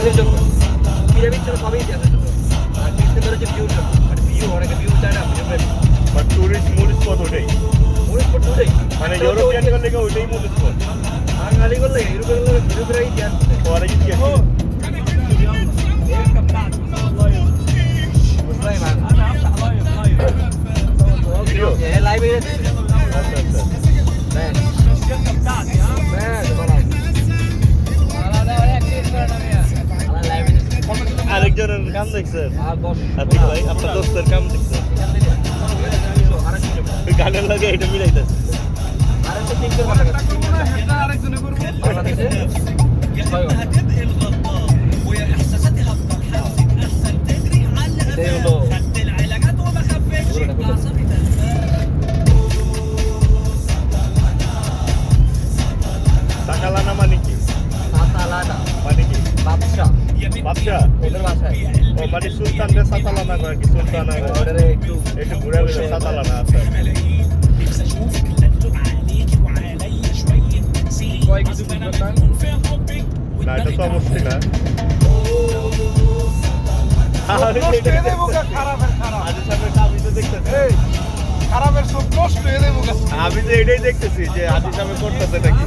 ফ্যামিলির জন্য পিরামিড ছাড়া সবই আছে শুধু আর ডিসেম্বর হচ্ছে ভিউর জন্য মানে ভিউ অনেকে ভিউ চায় না বাট টুরিস্ট মূল স্পট ওটাই মূল স্পট ওটাই মানে ইউরোপিয়ান করলে ওইটাই মূল স্পট বাঙালি করলে ইউরোপের করলে ইউরোপের ইতিহাস পরে কি আছে লাইভে আচ্ছা আচ্ছা আরেকজনের কাম দেখছেন আপনি ভাই আপনার দোস্তের কাম দেখছেন গানের লাগে এটা মিলাইতেছে সাকালানা মানে কি মানে কি বাদশা বাদশা ওদের বাসায় ও মানে সুলতানদের সাতালানা করে কি সুলতান একটু ঘুরে ঘুরে সাতালানা আছে না এটা তো অবশ্যই না আমি তো এটাই দেখতেছি যে আদি সামনে করতেছে নাকি